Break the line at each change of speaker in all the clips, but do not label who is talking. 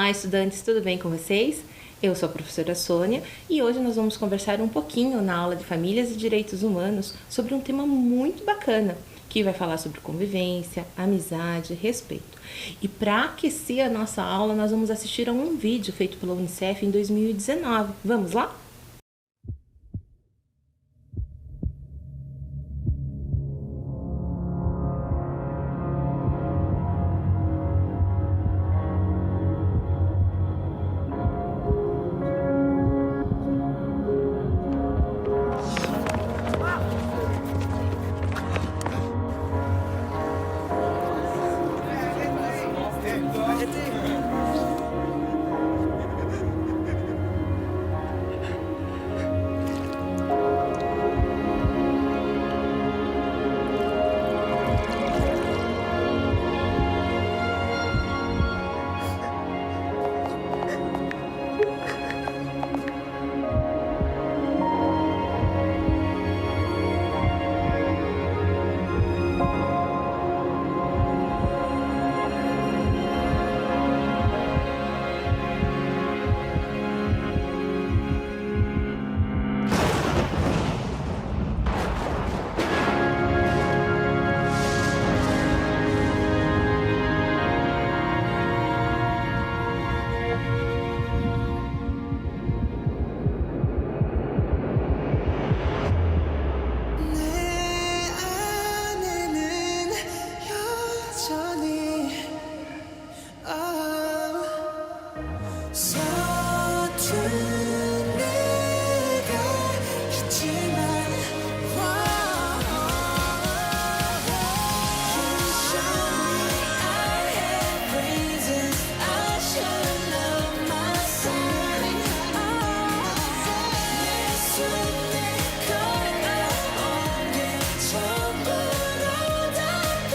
Olá, estudantes, tudo bem com vocês? Eu sou a professora Sônia e hoje nós vamos conversar um pouquinho na aula de Famílias e Direitos Humanos sobre um tema muito bacana, que vai falar sobre convivência, amizade, respeito. E para aquecer a nossa aula, nós vamos assistir a um vídeo feito pela Unicef em 2019. Vamos lá?
내 안에는 여전히 서툰 내가 있지만 You show me I have reasons I should love myself 내 손에 걸어온 게 전부로 다 돼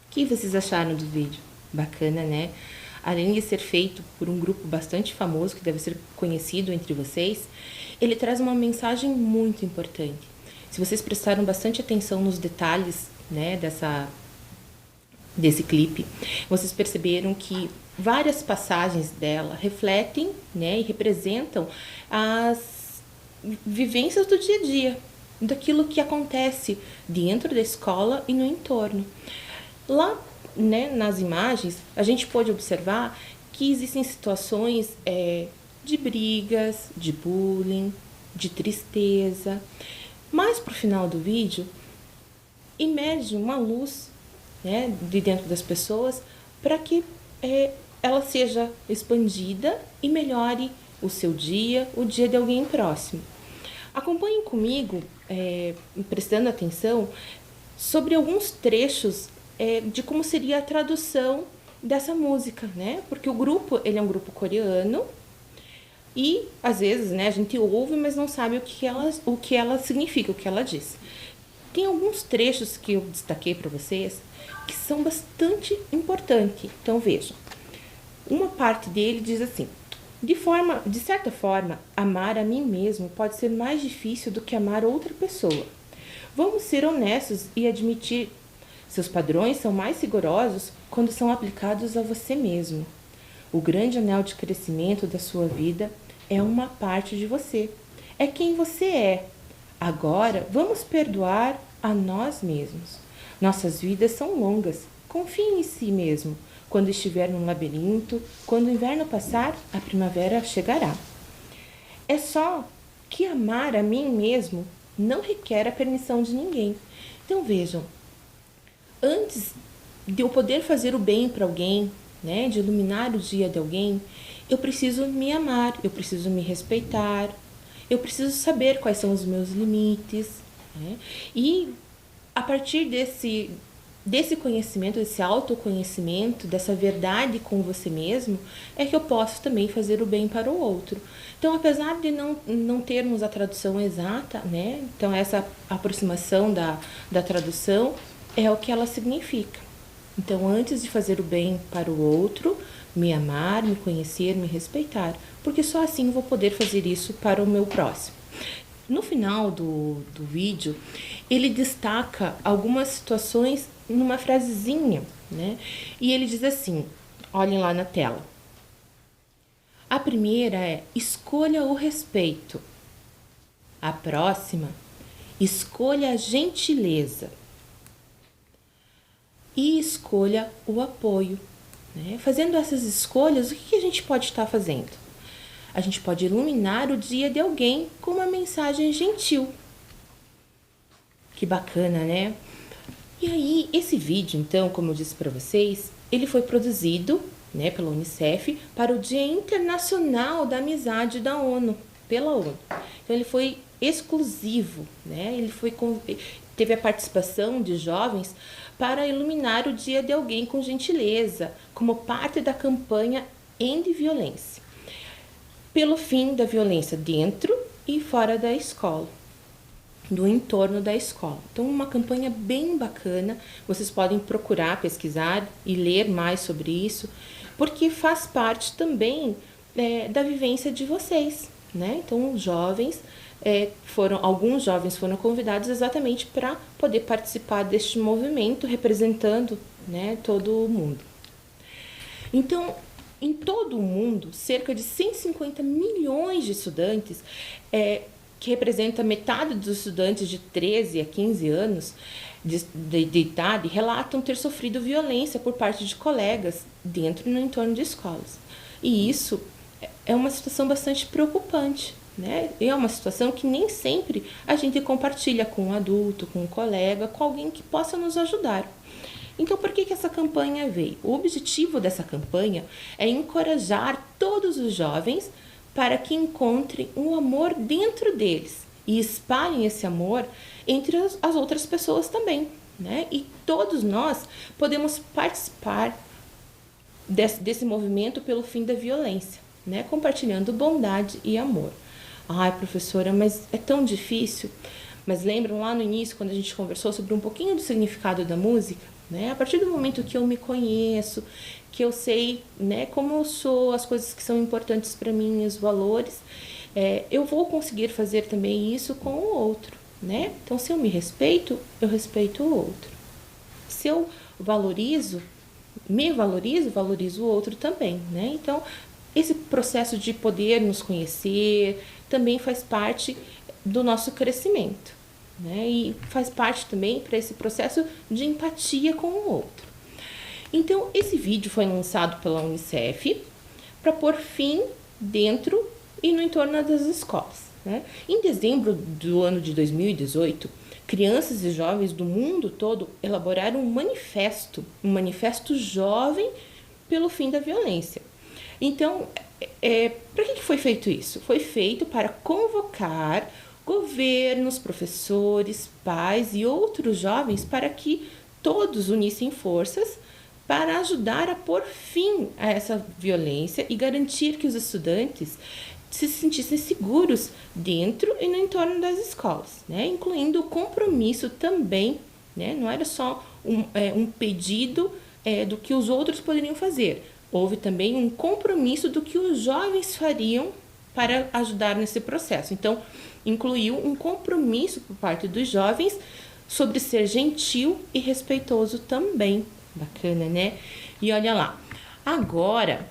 O que vocês acharam do vídeo? Bacana, né? Além de ser feito por um grupo bastante famoso, que deve ser conhecido entre vocês, ele traz uma mensagem muito importante. Se vocês prestaram bastante atenção nos detalhes, né, desse clipe, vocês perceberam que várias passagens dela refletem, né, e representam as vivências do dia a dia, daquilo que acontece dentro da escola e no entorno. Lá, né, nas imagens, a gente pode observar que existem situações de brigas, de bullying, de tristeza. Mas pro final do vídeo, emerge uma luz, né, de dentro das pessoas para que ela seja expandida e melhore o seu dia, o dia de alguém próximo. Acompanhem comigo, prestando atenção, sobre alguns trechos de como seria a tradução dessa música, né? Porque o grupo, ele é um grupo coreano e, às vezes, né, a gente ouve, mas não sabe o que ela significa, o que ela diz. Tem alguns trechos que eu destaquei para vocês que são bastante importantes. Então, vejam. Uma parte dele diz assim: de certa forma, amar a mim mesmo pode ser mais difícil do que amar outra pessoa. Vamos ser honestos e admitir seus padrões são mais rigorosos quando são aplicados a você mesmo. O grande anel de crescimento da sua vida é uma parte de você. É quem você é. Agora, vamos perdoar a nós mesmos. Nossas vidas são longas. Confie em si mesmo. Quando estiver num labirinto, quando o inverno passar, a primavera chegará. É só que amar a mim mesmo não requer a permissão de ninguém. Então vejam, antes de eu poder fazer o bem para alguém, né, de iluminar o dia de alguém, eu preciso me amar, eu preciso me respeitar, eu preciso saber quais são os meus limites, né? E a partir desse conhecimento, desse autoconhecimento, dessa verdade com você mesmo, é que eu posso também fazer o bem para o outro. Então, apesar de não termos a tradução exata, né? Então, essa aproximação da tradução é o que ela significa. Então, antes de fazer o bem para o outro, me amar, me conhecer, me respeitar, porque só assim eu vou poder fazer isso para o meu próximo. No final do vídeo, ele destaca algumas situações numa frasezinha, né? E ele diz assim, olhem lá na tela. A primeira é, escolha o respeito. A próxima, escolha a gentileza. E escolha o apoio. Né? Fazendo essas escolhas, o que a gente pode estar fazendo? A gente pode iluminar o dia de alguém com uma mensagem gentil. Que bacana, né? E aí, esse vídeo, então, como eu disse para vocês, ele foi produzido, né, pela Unicef para o Dia Internacional da Amizade da ONU, pela ONU. Então, ele foi exclusivo, né? Teve a participação de jovens para iluminar o dia de alguém com gentileza, como parte da campanha End Violência, pelo fim da violência dentro e fora da escola, do entorno da escola. Então, uma campanha bem bacana, vocês podem procurar, pesquisar e ler mais sobre isso, porque faz parte também da vivência de vocês, né? Então, os jovens, alguns jovens foram convidados exatamente para poder participar deste movimento, representando, né, todo o mundo. Então, em todo o mundo, cerca de 150 milhões de estudantes, que representa metade dos estudantes de 13 a 15 anos de idade, relatam ter sofrido violência por parte de colegas dentro e no entorno de escolas. E isso é uma situação bastante preocupante, né? É uma situação que nem sempre a gente compartilha com um adulto, com um colega, com alguém que possa nos ajudar. Então, por que essa campanha veio? O objetivo dessa campanha é encorajar todos os jovens para que encontrem um amor dentro deles e espalhem esse amor entre as outras pessoas também, né? E todos nós podemos participar desse movimento pelo fim da violência, né? Compartilhando bondade e amor. Ai, professora, mas é tão difícil. Mas lembram lá no início, quando a gente conversou sobre um pouquinho do significado da música? Né? A partir do momento que eu me conheço, que eu sei, né, como eu sou, as coisas que são importantes para mim, os valores, eu vou conseguir fazer também isso com o outro. Né? Então, se eu me respeito, eu respeito o outro. Se eu me valorizo o outro também. Né? Então, esse processo de poder nos conhecer também faz parte do nosso crescimento. Né? E faz parte também para esse processo de empatia com o outro. Então, esse vídeo foi lançado pela Unicef para pôr fim dentro e no entorno das escolas. Né? Em dezembro do ano de 2018, crianças e jovens do mundo todo elaboraram um manifesto jovem pelo fim da violência. Então, para que foi feito isso? Foi feito para convocar governos, professores, pais e outros jovens para que todos unissem forças para ajudar a pôr fim a essa violência e garantir que os estudantes se sentissem seguros dentro e no entorno das escolas, né? Incluindo o compromisso também, né? Não era só um pedido do que os outros poderiam fazer, houve também um compromisso do que os jovens fariam para ajudar nesse processo. Então, incluiu um compromisso por parte dos jovens sobre ser gentil e respeitoso também. Bacana, né? E olha lá, agora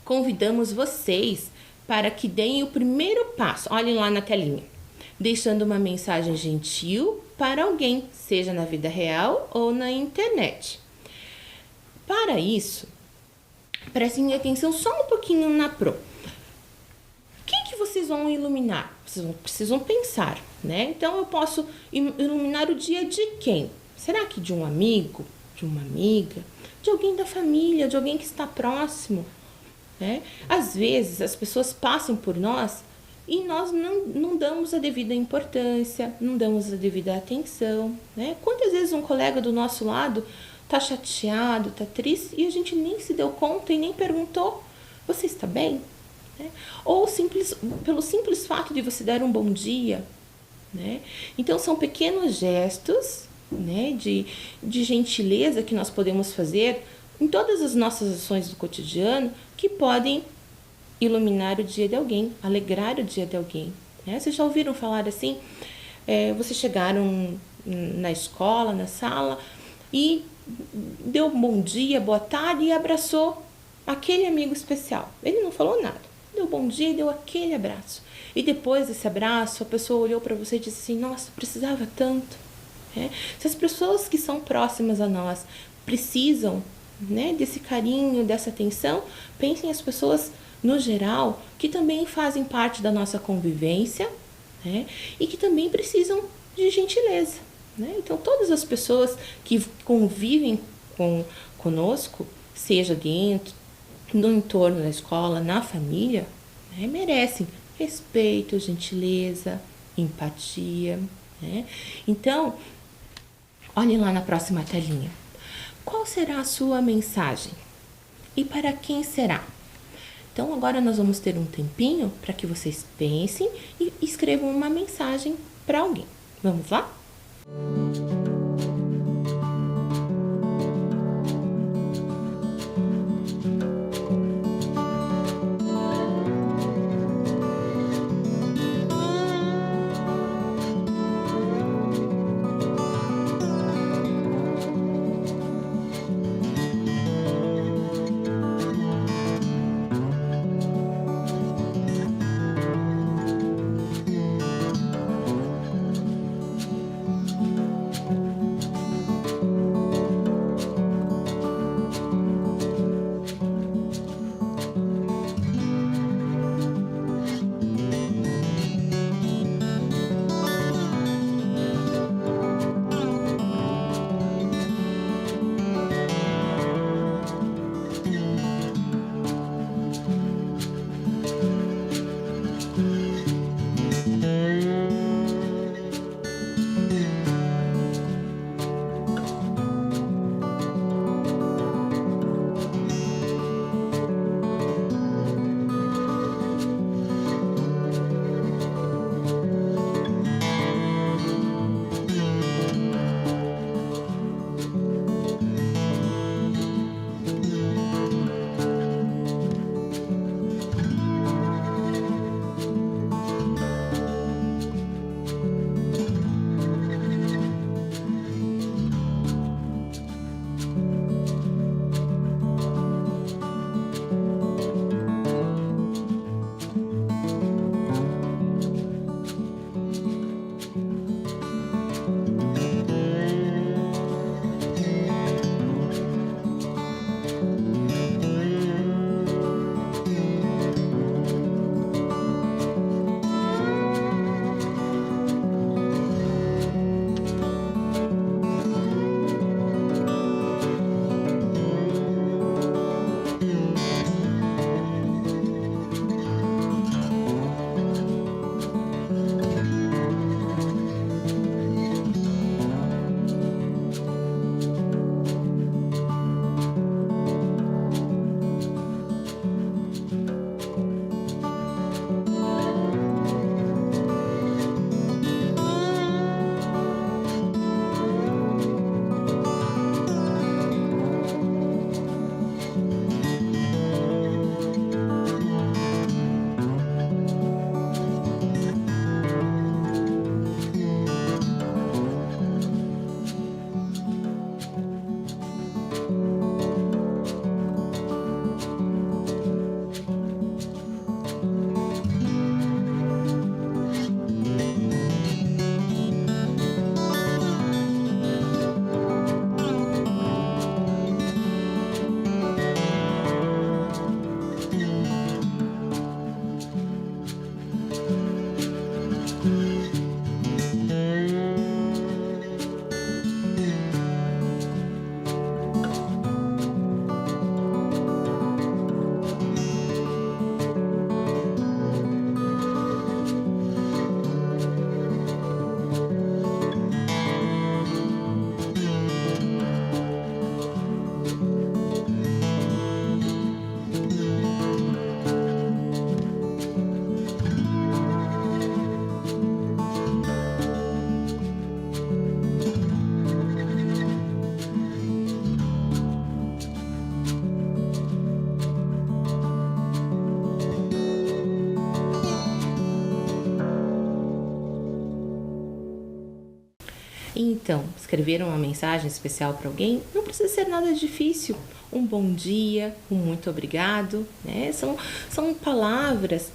convidamos vocês para que deem o primeiro passo. Olhem lá na telinha. Deixando uma mensagem gentil para alguém, seja na vida real ou na internet. Para isso, prestem atenção só um pouquinho na pro. Quem que vocês vão iluminar? Vocês precisam pensar, né? Então, eu posso iluminar o dia de quem? Será que de um amigo, de uma amiga, de alguém da família, de alguém que está próximo? Né? Às vezes, as pessoas passam por nós e nós não damos a devida importância, não damos a devida atenção, né? Quantas vezes um colega do nosso lado tá chateado, tá triste e a gente nem se deu conta e nem perguntou: você está bem? Né? Ou pelo simples fato de você dar um bom dia, né? Então são pequenos gestos, né, de gentileza que nós podemos fazer em todas as nossas ações do cotidiano que podem iluminar o dia de alguém, alegrar o dia de alguém. Né? Vocês já ouviram falar assim? Vocês chegaram na escola, na sala e deu um bom dia, boa tarde e abraçou aquele amigo especial. Ele não falou nada, deu bom dia e deu aquele abraço. E depois desse abraço, a pessoa olhou para você e disse assim: nossa, precisava tanto. Se as pessoas que são próximas a nós precisam, né, desse carinho, dessa atenção, pensem as pessoas no geral que também fazem parte da nossa convivência, né, e que também precisam de gentileza. Né? Então, todas as pessoas que convivem conosco, seja dentro, no entorno da escola, na família, né, merecem respeito, gentileza, empatia. Né? Então, olhem lá na próxima telinha. Qual será a sua mensagem? E para quem será? Então, agora nós vamos ter um tempinho para que vocês pensem e escrevam uma mensagem para alguém. Vamos lá? Então, escrever uma mensagem especial para alguém não precisa ser nada difícil. Um bom dia, um muito obrigado, né? São palavras,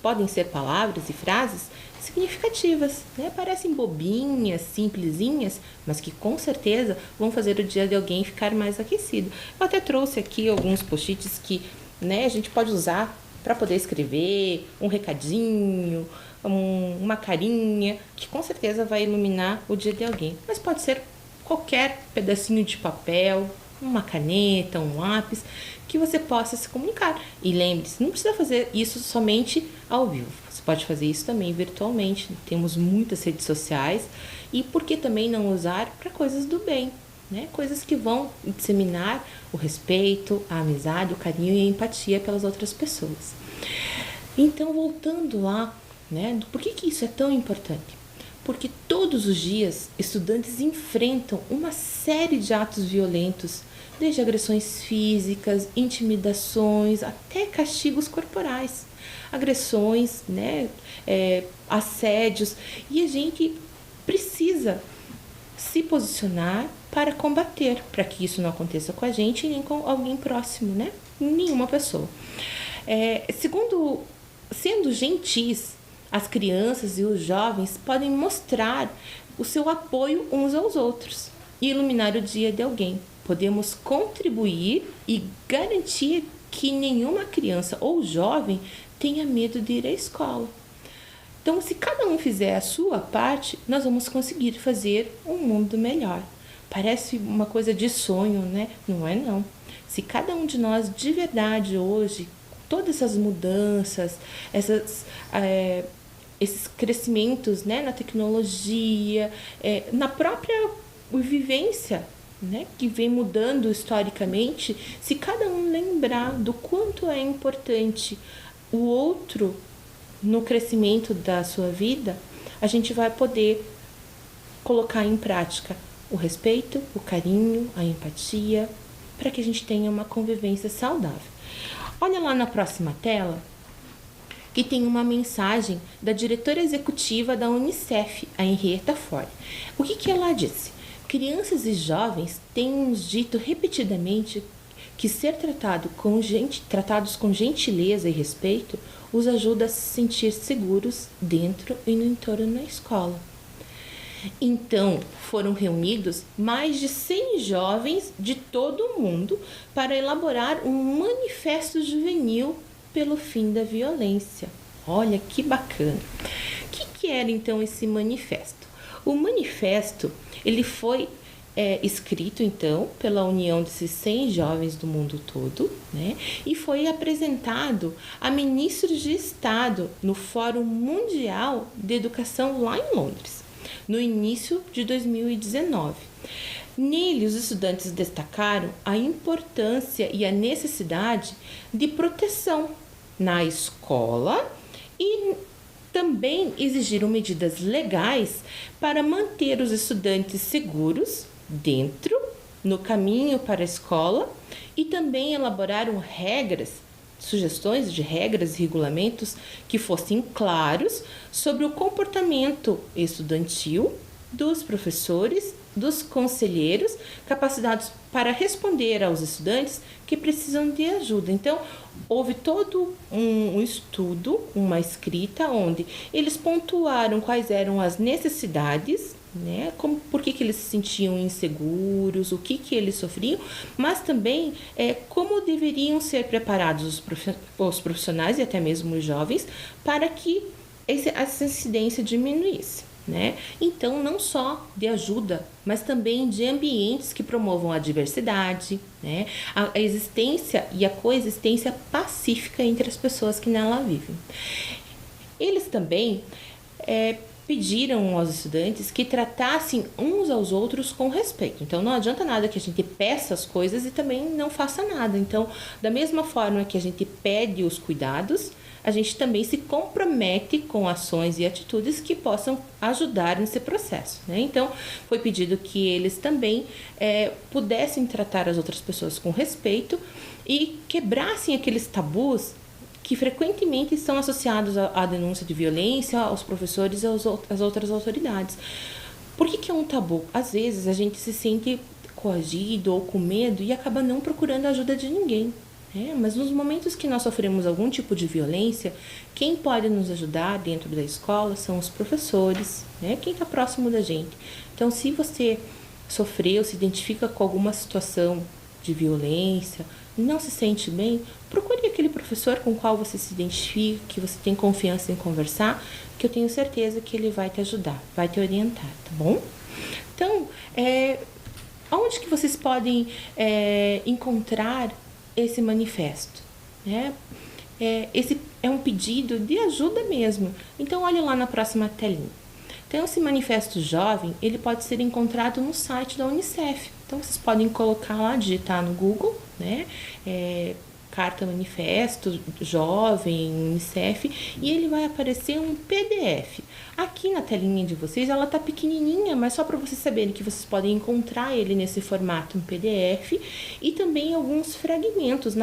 podem ser palavras e frases significativas, né? Parecem bobinhas, simplesinhas, mas que com certeza vão fazer o dia de alguém ficar mais aquecido. Eu até trouxe aqui alguns post-its que, né, a gente pode usar para poder escrever um recadinho, uma carinha, que com certeza vai iluminar o dia de alguém. Mas pode ser qualquer pedacinho de papel, uma caneta, um lápis, que você possa se comunicar. E lembre-se, não precisa fazer isso somente ao vivo. Você pode fazer isso também virtualmente. Temos muitas redes sociais. E por que também não usar para coisas do bem? Né? Coisas que vão disseminar o respeito, a amizade, o carinho e a empatia pelas outras pessoas. Então, voltando lá, né? Por que isso é tão importante? Porque todos os dias estudantes enfrentam uma série de atos violentos, desde agressões físicas, intimidações, até castigos corporais, agressões, né? Assédios, e a gente precisa se posicionar para combater, para que isso não aconteça com a gente nem com alguém próximo, né? Nenhuma pessoa. Sendo gentis, as crianças e os jovens podem mostrar o seu apoio uns aos outros e iluminar o dia de alguém. Podemos contribuir e garantir que nenhuma criança ou jovem tenha medo de ir à escola. Então, se cada um fizer a sua parte, nós vamos conseguir fazer um mundo melhor. Parece uma coisa de sonho, né? Não é não. Se cada um de nós de verdade hoje, todas essas mudanças, esses crescimentos, né, na tecnologia, na própria vivência, né, que vem mudando historicamente, se cada um lembrar do quanto é importante o outro no crescimento da sua vida, a gente vai poder colocar em prática o respeito, o carinho, a empatia, para que a gente tenha uma convivência saudável. Olha lá na próxima tela que tem uma mensagem da diretora executiva da Unicef, a Henrietta Fore. O que ela disse? Crianças e jovens têm nos dito repetidamente que ser tratados com gentileza e respeito os ajuda a se sentir seguros dentro e no entorno da escola. Então, foram reunidos mais de 100 jovens de todo o mundo para elaborar um manifesto juvenil pelo fim da violência. Olha que bacana! O que era então esse manifesto? O manifesto ele foi escrito então pela união desses 100 jovens do mundo todo, né? E foi apresentado a ministros de Estado no Fórum Mundial de Educação lá em Londres, no início de 2019. Nele, os estudantes destacaram a importância e a necessidade de proteção na escola e também exigiram medidas legais para manter os estudantes seguros dentro, no caminho para a escola, e também elaboraram sugestões de regras e regulamentos que fossem claros sobre o comportamento estudantil dos professores, dos conselheiros, capacitados para responder aos estudantes que precisam de ajuda. Então, houve todo um estudo, uma escrita, onde eles pontuaram quais eram as necessidades, né? Por que eles se sentiam inseguros, o que eles sofriam, mas também como deveriam ser preparados os profissionais e até mesmo os jovens para que essa incidência diminuísse, né? Então, não só de ajuda, mas também de ambientes que promovam a diversidade, né? A existência e a coexistência pacífica entre as pessoas que nela vivem. Eles também pediram aos estudantes que tratassem uns aos outros com respeito. Então, não adianta nada que a gente peça as coisas e também não faça nada. Então, da mesma forma que a gente pede os cuidados, a gente também se compromete com ações e atitudes que possam ajudar nesse processo, né? Então, foi pedido que eles também pudessem tratar as outras pessoas com respeito e quebrassem aqueles tabus que frequentemente estão associados à denúncia de violência, aos professores e às outras autoridades. Por que é um tabu? Às vezes a gente se sente coagido ou com medo e acaba não procurando a ajuda de ninguém. Mas nos momentos que nós sofremos algum tipo de violência, quem pode nos ajudar dentro da escola são os professores, quem está próximo da gente. Então, se você sofreu, se identifica com alguma situação de violência, não se sente bem, procure aquele professor com o qual você se identifica, que você tem confiança em conversar, que eu tenho certeza que ele vai te ajudar, vai te orientar, tá bom? Então, onde que vocês podem encontrar esse manifesto? Esse é um pedido de ajuda mesmo. Então, olha lá na próxima telinha. Então, esse manifesto jovem, ele pode ser encontrado no site da Unicef. Então, vocês podem colocar lá, digitar no Google, carta manifesto jovem Unicef, e ele vai aparecer um PDF. Aqui na telinha de vocês, ela tá pequenininha, mas só para vocês saberem que vocês podem encontrar ele nesse formato em PDF e também alguns fragmentos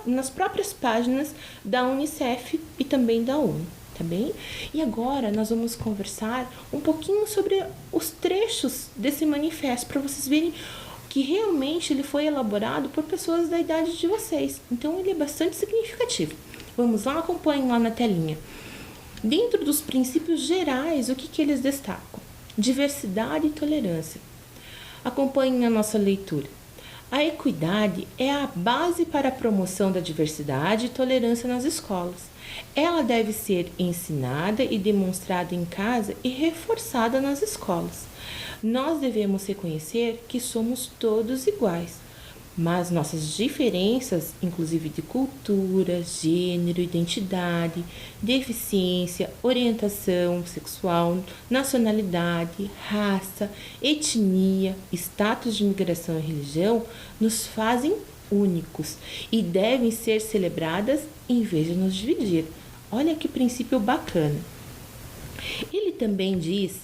nas próprias páginas da Unicef e também da ONU. Tá bem? E agora nós vamos conversar um pouquinho sobre os trechos desse manifesto para vocês verem que realmente ele foi elaborado por pessoas da idade de vocês. Então ele é bastante significativo. Vamos lá, acompanhem lá na telinha. Dentro dos princípios gerais, o que eles destacam? Diversidade e tolerância. Acompanhem a nossa leitura. A equidade é a base para a promoção da diversidade e tolerância nas escolas. Ela deve ser ensinada e demonstrada em casa e reforçada nas escolas. Nós devemos reconhecer que somos todos iguais, mas nossas diferenças, inclusive de cultura, gênero, identidade, deficiência, orientação sexual, nacionalidade, raça, etnia, status de imigração e religião, nos fazem únicos e devem ser celebradas em vez de nos dividir. Olha que princípio bacana. Ele também diz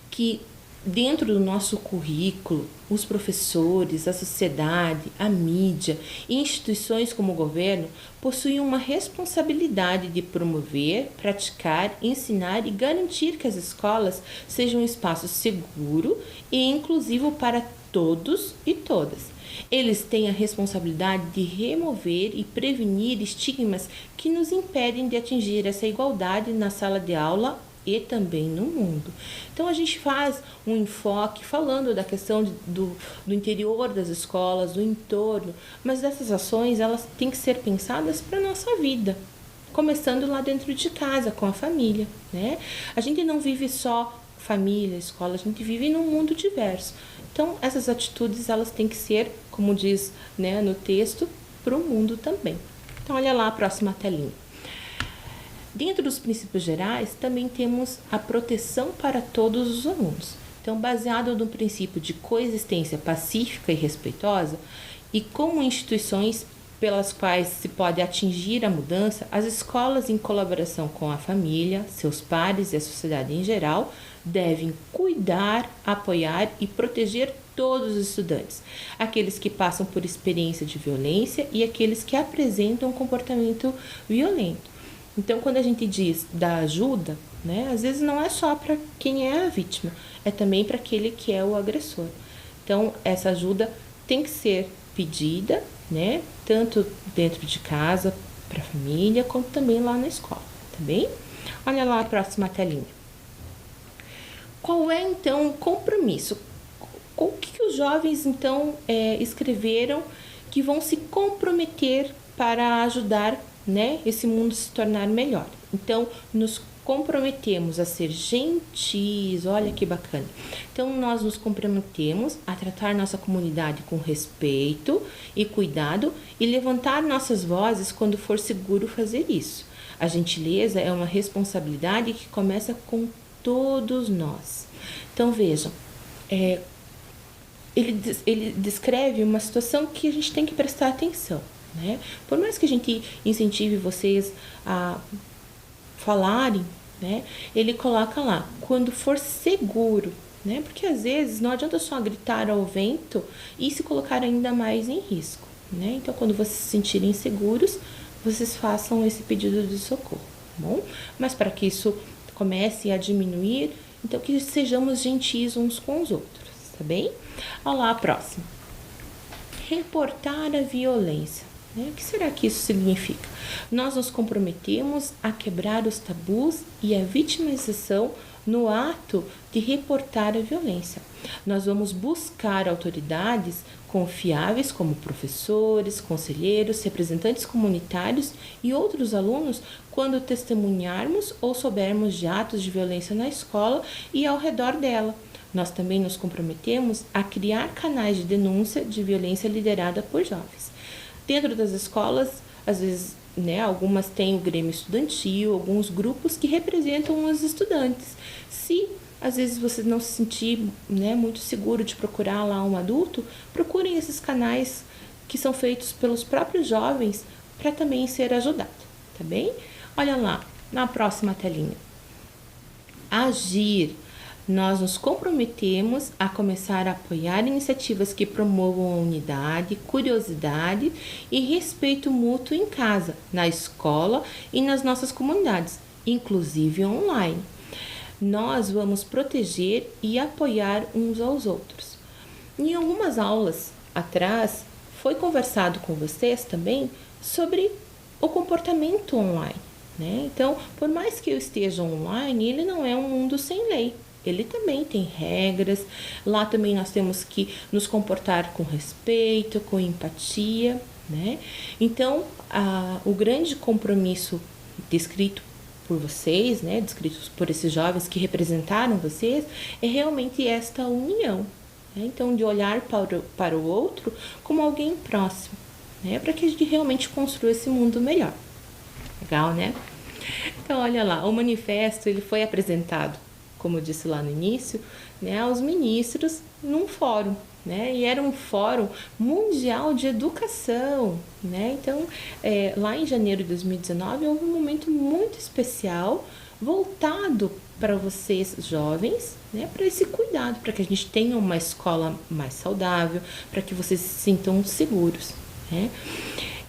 que dentro do nosso currículo, os professores, a sociedade, a mídia e instituições como o governo possuem uma responsabilidade de promover, praticar, ensinar e garantir que as escolas sejam um espaço seguro e inclusivo para todos e todas. Eles têm a responsabilidade de remover e prevenir estigmas que nos impedem de atingir essa igualdade na sala de aula e também no mundo. Então, a gente faz um enfoque falando da questão do interior das escolas, do entorno, mas essas ações, elas têm que ser pensadas para a nossa vida, começando lá dentro de casa, com a família, A gente não vive só família, escola, a gente vive num mundo diverso. Então, essas atitudes, elas têm que ser, como diz no texto, para o mundo também. Então, olha lá a próxima telinha. Dentro dos princípios gerais, também temos a proteção para todos os alunos. Então, baseado no princípio de coexistência pacífica e respeitosa, e como instituições pelas quais se pode atingir a mudança, as escolas, em colaboração com a família, seus pares e a sociedade em geral, devem cuidar, apoiar e proteger todos os estudantes, aqueles que passam por experiência de violência e aqueles que apresentam comportamento violento. Então, quando a gente diz da ajuda, às vezes não é só para quem é a vítima, é também para aquele que é o agressor. Então, essa ajuda tem que ser pedida, tanto dentro de casa, para a família, como também lá na escola, tá bem? Olha lá a próxima telinha. Qual é, então, o compromisso? O que os jovens, então, escreveram que vão se comprometer para ajudar esse mundo se tornar melhor? Então, nos comprometemos a ser gentis, olha que bacana. Então, nós nos comprometemos a tratar nossa comunidade com respeito e cuidado e levantar nossas vozes quando for seguro fazer isso. A gentileza é uma responsabilidade que começa com todos nós. Então, vejam, ele descreve uma situação que a gente tem que prestar atenção. Por mais que a gente incentive vocês a falarem, ele coloca lá, quando for seguro, porque às vezes não adianta só gritar ao vento e se colocar ainda mais em risco, Então, quando vocês se sentirem seguros, vocês façam esse pedido de socorro, tá bom? Mas para que isso comece a diminuir, Então, que sejamos gentis uns com os outros, tá bem? Olha lá a próxima. Reportar a violência. O que será que isso significa? Nós nos comprometemos a quebrar os tabus e a vitimização no ato de reportar a violência. Nós vamos buscar autoridades confiáveis como professores, conselheiros, representantes comunitários e outros alunos quando testemunharmos ou soubermos de atos de violência na escola e ao redor dela. Nós também nos comprometemos a criar canais de denúncia de violência liderada por jovens. Dentro das escolas, às vezes, algumas têm o grêmio estudantil, alguns grupos que representam os estudantes. Se às vezes você não se sentir muito seguro de procurar lá um adulto, procurem esses canais que são feitos pelos próprios jovens para também ser ajudado, tá bem? Olha lá, na próxima telinha. Agir. Nós nos comprometemos a começar a apoiar iniciativas que promovam a unidade, curiosidade e respeito mútuo em casa, na escola e nas nossas comunidades, inclusive online. Nós vamos proteger e apoiar uns aos outros. Em algumas aulas atrás, foi conversado com vocês também sobre o comportamento online, Então, por mais que eu esteja online, ele não é um mundo sem lei. Ele também tem regras, lá também nós temos que nos comportar com respeito, com empatia, Então, o grande compromisso descrito por vocês, descritos por esses jovens que representaram vocês, é realmente esta união, Então, de olhar para o outro como alguém próximo, para que a gente realmente construa esse mundo melhor. Legal, Então, olha lá, o manifesto ele foi apresentado, como eu disse lá no início, aos ministros num fórum, E era um fórum mundial de educação, Então, lá em janeiro de 2019, houve um momento muito especial voltado para vocês jovens, para esse cuidado, para que a gente tenha uma escola mais saudável, para que vocês se sintam seguros,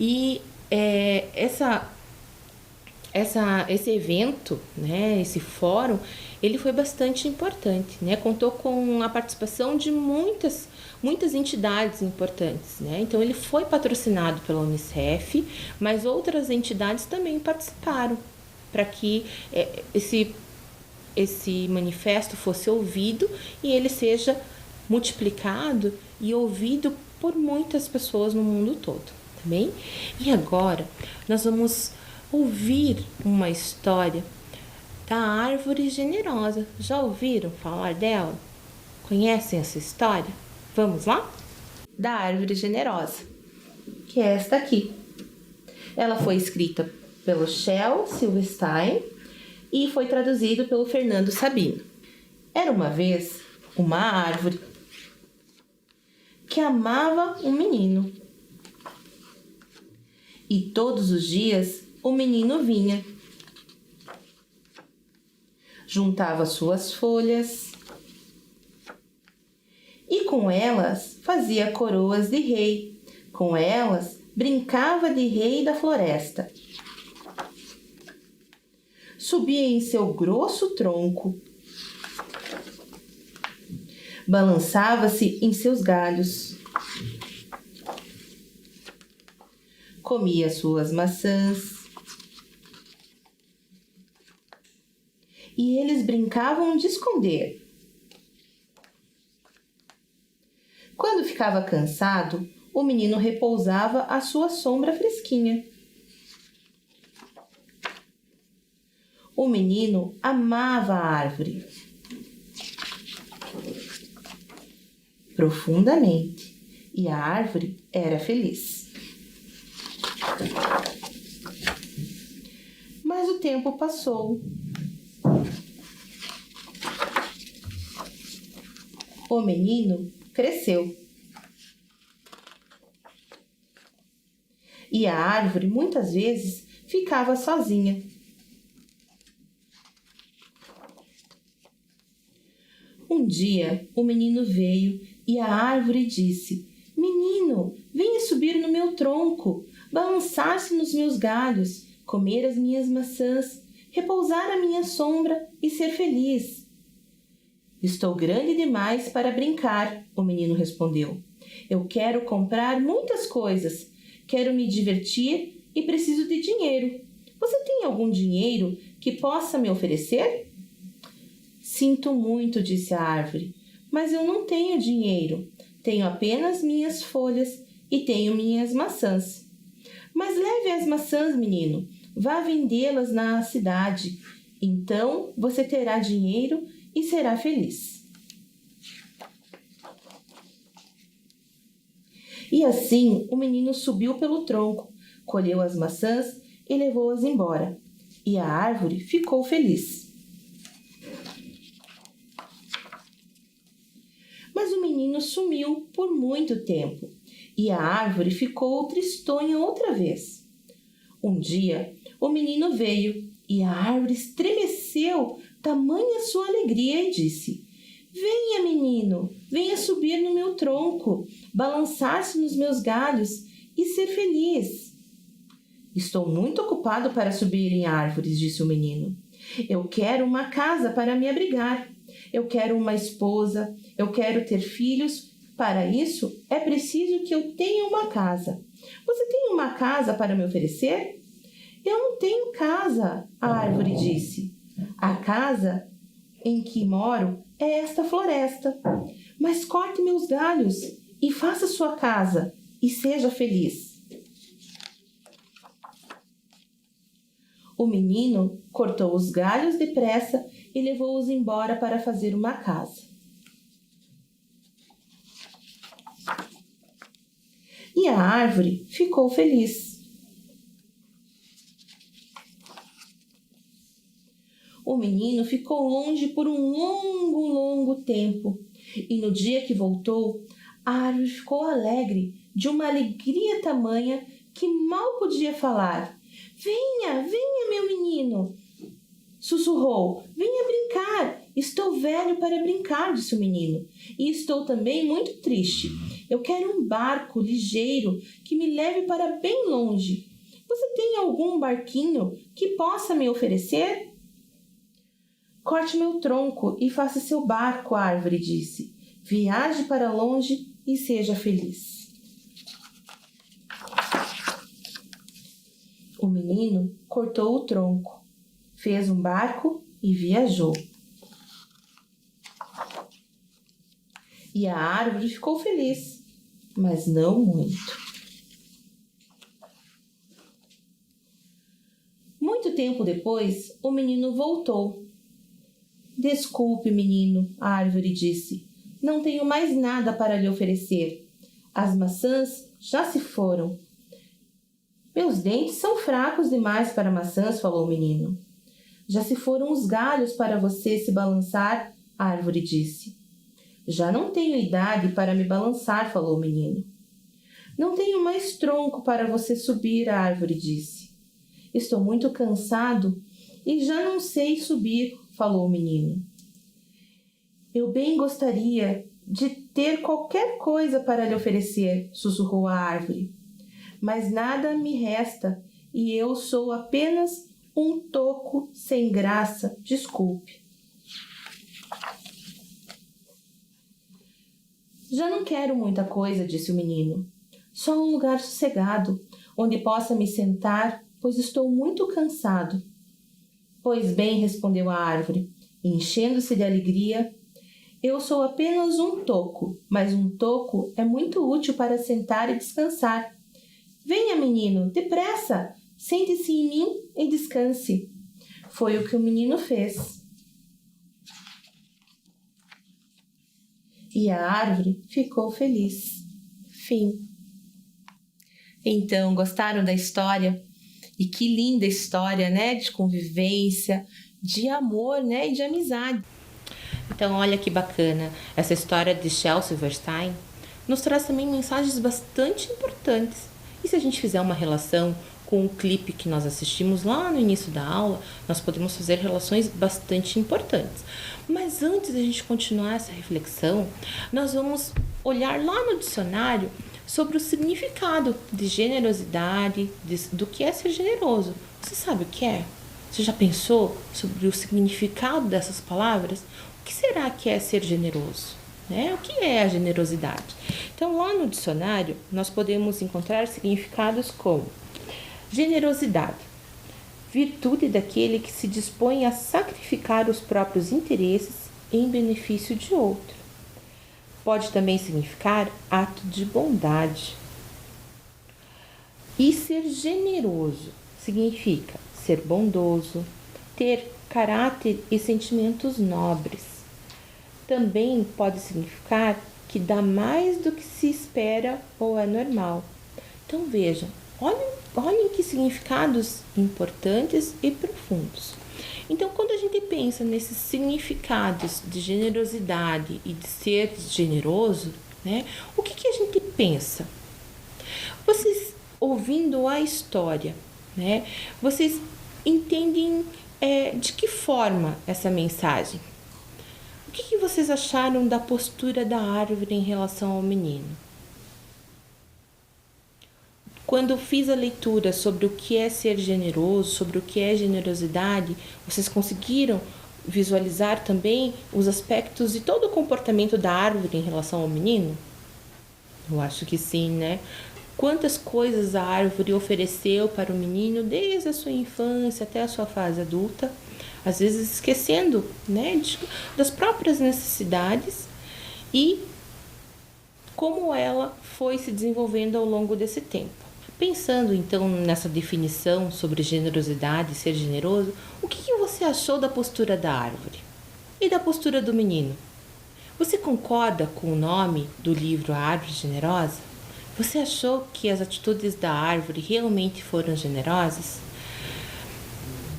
E esse evento, esse fórum, ele foi bastante importante, Contou com a participação de muitas entidades importantes, Então, ele foi patrocinado pela Unicef, mas outras entidades também participaram para que esse manifesto fosse ouvido e ele seja multiplicado e ouvido por muitas pessoas no mundo todo, tá bem? E agora, nós vamos ouvir uma história da árvore generosa. Já ouviram falar dela? Conhecem essa história? Vamos lá? Da árvore generosa, que é esta aqui. Ela foi escrita pelo Shel Silverstein e foi traduzido pelo Fernando Sabino. Era uma vez uma árvore que amava um menino. E todos os dias o menino vinha, juntava suas folhas e com elas fazia coroas de rei. Com elas brincava de rei da floresta. Subia em seu grosso tronco, balançava-se em seus galhos, comia suas maçãs, e eles brincavam de esconder. Quando ficava cansado, o menino repousava à sua sombra fresquinha. O menino amava a árvore profundamente e a árvore era feliz. Mas o tempo passou. O menino cresceu. E a árvore muitas vezes ficava sozinha. Um dia o menino veio e a árvore disse: Menino, venha subir no meu tronco, balançar-se nos meus galhos, comer as minhas maçãs, repousar à minha sombra e ser feliz. Estou grande demais para brincar, o menino respondeu. Eu quero comprar muitas coisas, quero me divertir e preciso de dinheiro. Você tem algum dinheiro que possa me oferecer? Sinto muito, disse a árvore, mas eu não tenho dinheiro. Tenho apenas minhas folhas e tenho minhas maçãs. Mas leve as maçãs, menino. Vá vendê-las na cidade. Então você terá dinheiro e será feliz. E assim o menino subiu pelo tronco, colheu as maçãs e levou-as embora. E a árvore ficou feliz. Mas o menino sumiu por muito tempo e a árvore ficou tristonha outra vez. Um dia, o menino veio e a árvore estremeceu, tamanha sua alegria, e disse: Venha, menino, venha subir no meu tronco, balançar-se nos meus galhos e ser feliz. Estou muito ocupado para subir em árvores, disse o menino. Eu quero uma casa para me abrigar. Eu quero uma esposa, eu quero ter filhos. Para isso, é preciso que eu tenha uma casa. Você tem uma casa para me oferecer? Eu não tenho casa, a árvore disse. A casa em que moro é esta floresta. Mas corte meus galhos e faça sua casa e seja feliz. O menino cortou os galhos depressa e levou-os embora para fazer uma casa. E a árvore ficou feliz. O menino ficou longe por um longo tempo, e no dia que voltou, a árvore ficou alegre, de uma alegria tamanha que mal podia falar. Venha, venha, meu menino, sussurrou. Venha brincar. Estou velho para brincar, disse o menino. E estou também muito triste. Eu quero um barco ligeiro que me leve para bem longe. Você tem algum barquinho que possa me oferecer? Corte meu tronco e faça seu barco, a árvore disse. Viaje para longe e seja feliz. O menino cortou o tronco, fez um barco e viajou. E a árvore ficou feliz, mas não muito. Muito tempo depois, o menino voltou. Desculpe, menino, a árvore disse. Não tenho mais nada para lhe oferecer. As maçãs já se foram. Meus dentes são fracos demais para maçãs, falou o menino. Já se foram os galhos para você se balançar, a árvore disse. Já não tenho idade para me balançar, falou o menino. Não tenho mais tronco para você subir, a árvore disse. Estou muito cansado e já não sei subir, falou o menino. Eu bem gostaria de ter qualquer coisa para lhe oferecer, sussurrou a árvore. Mas nada me resta e eu sou apenas um toco sem graça, desculpe. Já não quero muita coisa, disse o menino. Só um lugar sossegado, onde possa me sentar, pois estou muito cansado. Pois bem, respondeu a árvore, enchendo-se de alegria. Eu sou apenas um toco, mas um toco é muito útil para sentar e descansar. Venha, menino, depressa, sente-se em mim e descanse. Foi o que o menino fez. E a árvore ficou feliz. Fim. Então, gostaram da história? E que linda história, né? De convivência, de amor, né? E de amizade. Então, olha que bacana. Essa história de Shel Silverstein nos traz também mensagens bastante importantes. E se a gente fizer uma relação com o clipe que nós assistimos lá no início da aula, nós podemos fazer relações bastante importantes. Mas antes de a gente continuar essa reflexão, nós vamos olhar lá no dicionário sobre o significado de generosidade, do que é ser generoso. Você sabe o que é? Você já pensou sobre o significado dessas palavras? O que será que é ser generoso? Né? O que é a generosidade? Então, lá no dicionário, nós podemos encontrar significados como generosidade, virtude daquele que se dispõe a sacrificar os próprios interesses em benefício de outro. Pode também significar ato de bondade. E ser generoso significa ser bondoso, ter caráter e sentimentos nobres. Também pode significar que dá mais do que se espera ou é normal. Então vejam, olhem que significados importantes e profundos. Então, quando a gente pensa nesses significados de generosidade e de ser generoso, né, o que a gente pensa? Vocês, ouvindo a história, né, vocês entendem de que forma essa mensagem? O que vocês acharam da postura da árvore em relação ao menino? Quando fiz a leitura sobre o que é ser generoso, sobre o que é generosidade, vocês conseguiram visualizar também os aspectos e todo o comportamento da árvore em relação ao menino? Eu acho que sim, né? Quantas coisas a árvore ofereceu para o menino desde a sua infância até a sua fase adulta, às vezes esquecendo, né, das próprias necessidades e como ela foi se desenvolvendo ao longo desse tempo. Pensando então nessa definição sobre generosidade e ser generoso, o que você achou da postura da árvore? E da postura do menino? Você concorda com o nome do livro A Árvore Generosa? Você achou que as atitudes da árvore realmente foram generosas?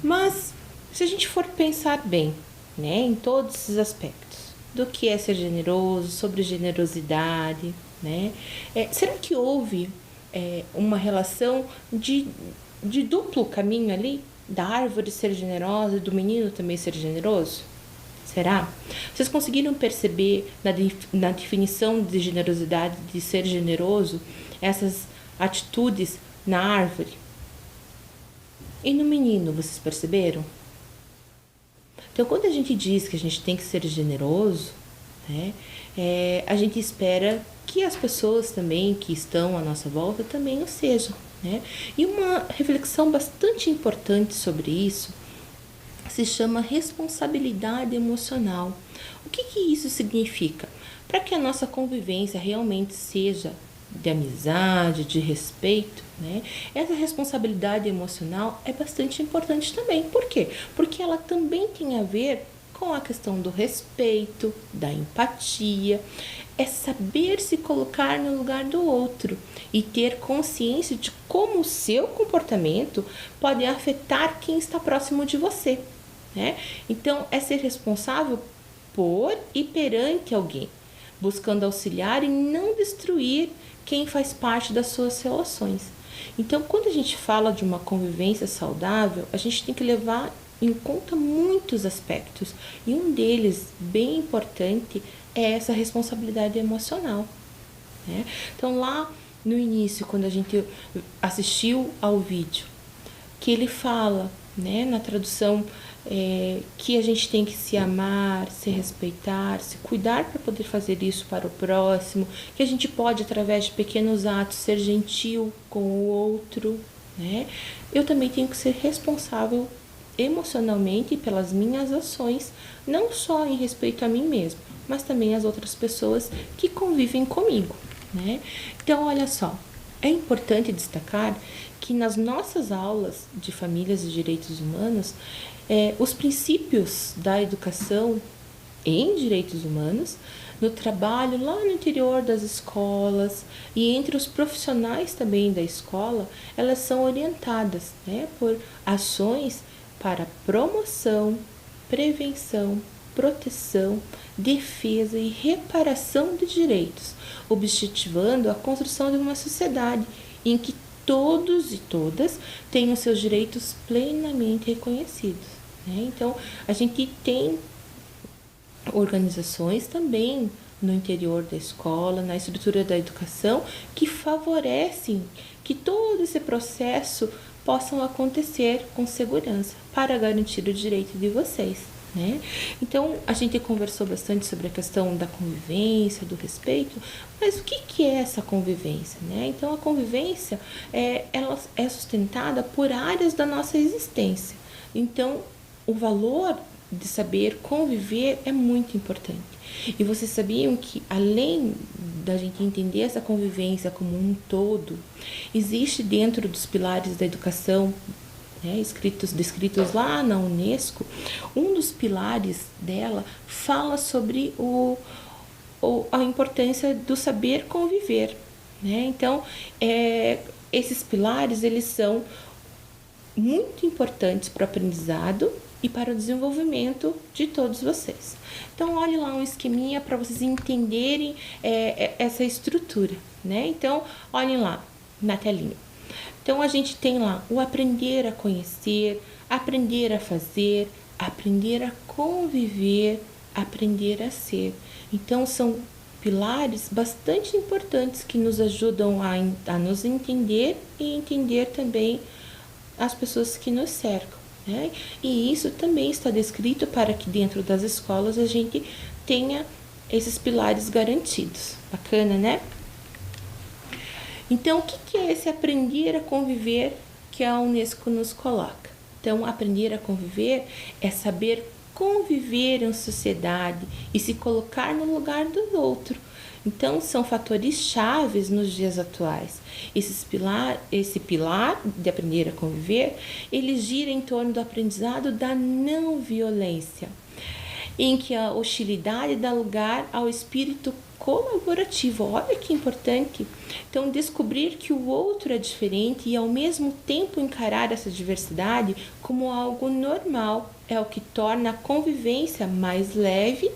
Mas, se a gente for pensar bem, né, em todos esses aspectos, do que é ser generoso, sobre generosidade, né, será que houve uma relação de duplo caminho ali? Da árvore ser generosa e do menino também ser generoso? Será? Vocês conseguiram perceber na definição de generosidade, de ser generoso, essas atitudes na árvore? E no menino, vocês perceberam? Então, quando a gente diz que a gente tem que ser generoso, né, a gente espera que as pessoas também que estão à nossa volta também o sejam, né? E uma reflexão bastante importante sobre isso se chama responsabilidade emocional. O que isso significa? Para que a nossa convivência realmente seja de amizade, de respeito, né? Essa responsabilidade emocional é bastante importante também. Por quê? Porque ela também tem a ver com a questão do respeito, da empatia, é saber se colocar no lugar do outro e ter consciência de como o seu comportamento pode afetar quem está próximo de você, né? Então, é ser responsável por e perante alguém, buscando auxiliar e não destruir quem faz parte das suas relações. Então, quando a gente fala de uma convivência saudável, a gente tem que levar em conta muitos aspectos. E um deles, bem importante, é essa responsabilidade emocional, né? Então, lá no início, quando a gente assistiu ao vídeo, que ele fala, né, na tradução, que a gente tem que se amar, se respeitar, se cuidar para poder fazer isso para o próximo, que a gente pode, através de pequenos atos, ser gentil com o outro, né? Eu também tenho que ser responsável emocionalmente pelas minhas ações, não só em respeito a mim mesmo, mas também às outras pessoas que convivem comigo, né? Então, olha só, é importante destacar que nas nossas aulas de famílias e direitos humanos, os princípios da educação em direitos humanos, no trabalho lá no interior das escolas e entre os profissionais também da escola, elas são orientadas, né, por ações para promoção, prevenção, proteção, defesa e reparação de direitos, objetivando a construção de uma sociedade em que todos e todas tenham seus direitos plenamente reconhecidos, né? Então, a gente tem organizações também no interior da escola, na estrutura da educação, que favorecem que todo esse processo possam acontecer com segurança para garantir o direito de vocês, né? Então, a gente conversou bastante sobre a questão da convivência, do respeito, mas o que é essa convivência, né? Então, a convivência, ela é sustentada por áreas da nossa existência. Então, o valor de saber conviver é muito importante. E vocês sabiam que, além da gente entender essa convivência como um todo, existe dentro dos pilares da educação, né, descritos lá na Unesco, um dos pilares dela fala sobre a importância do saber conviver, né? Então, esses pilares, eles são muito importantes para o aprendizado e para o desenvolvimento de todos vocês. Então, olhe lá um esqueminha para vocês entenderem essa estrutura, né? Então, olhem lá na telinha. Então, a gente tem lá o aprender a conhecer, aprender a fazer, aprender a conviver, aprender a ser. Então, são pilares bastante importantes que nos ajudam a nos entender e entender também as pessoas que nos cercam, né? E isso também está descrito para que dentro das escolas a gente tenha esses pilares garantidos. Bacana, né? Então, o que é esse aprender a conviver que a Unesco nos coloca? Então, aprender a conviver é saber conviver em sociedade e se colocar no lugar do outro. Então, são fatores chaves nos dias atuais. Esse pilar de aprender a conviver, ele gira em torno do aprendizado da não violência, em que a hostilidade dá lugar ao espírito colaborativo. Olha que importante. Então, descobrir que o outro é diferente e, ao mesmo tempo, encarar essa diversidade como algo normal é o que torna a convivência mais leve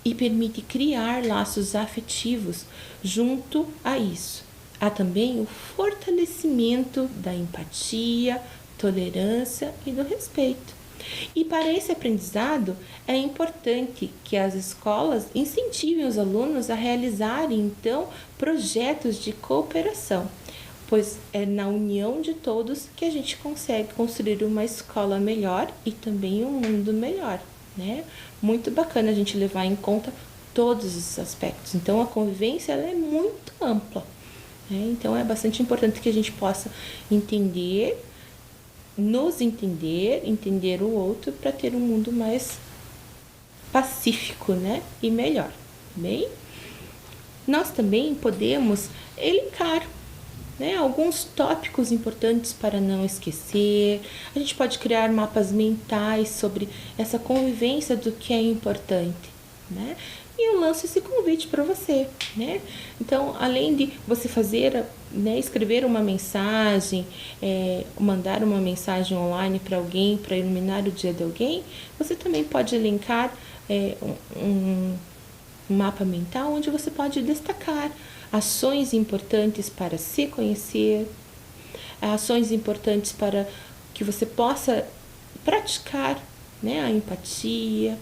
e permite criar laços afetivos junto a isso. Há também o fortalecimento da empatia, tolerância e do respeito. E para esse aprendizado, é importante que as escolas incentivem os alunos a realizarem, então, projetos de cooperação, pois é na união de todos que a gente consegue construir uma escola melhor e também um mundo melhor, né? Muito bacana a gente levar em conta todos os aspectos. Então, a convivência ela é muito ampla, né? Então, é bastante importante que a gente possa entender, nos entender o outro para ter um mundo mais pacífico, né? E melhor, bem? Nós também podemos elencar, né, alguns tópicos importantes para não esquecer. A gente pode criar mapas mentais sobre essa convivência do que é importante, né? E eu lanço esse convite para você, né? Então, além de você fazer, né, escrever uma mensagem, mandar uma mensagem online para alguém, para iluminar o dia de alguém, você também pode elencar um mapa mental onde você pode destacar ações importantes para se conhecer, ações importantes para que você possa praticar, né, a empatia,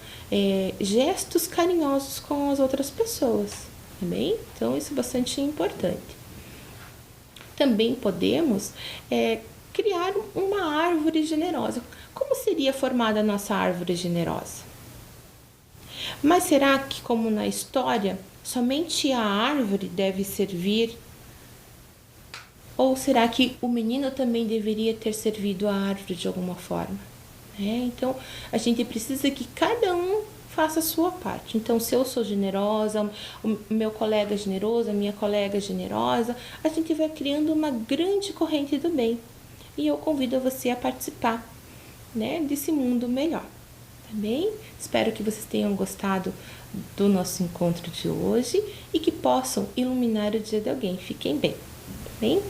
gestos carinhosos com as outras pessoas, tá bem? Então, isso é bastante importante. Também podemos criar uma árvore generosa. Como seria formada a nossa árvore generosa? Mas será que, como na história, somente a árvore deve servir? Ou será que o menino também deveria ter servido a árvore de alguma forma? Então, a gente precisa que cada um faça a sua parte. Então, se eu sou generosa, o meu colega é generoso, a minha colega é generosa, a gente vai criando uma grande corrente do bem. E eu convido você a participar, né, desse mundo melhor. Tá bem? Espero que vocês tenham gostado do nosso encontro de hoje e que possam iluminar o dia de alguém. Fiquem bem, tá bem?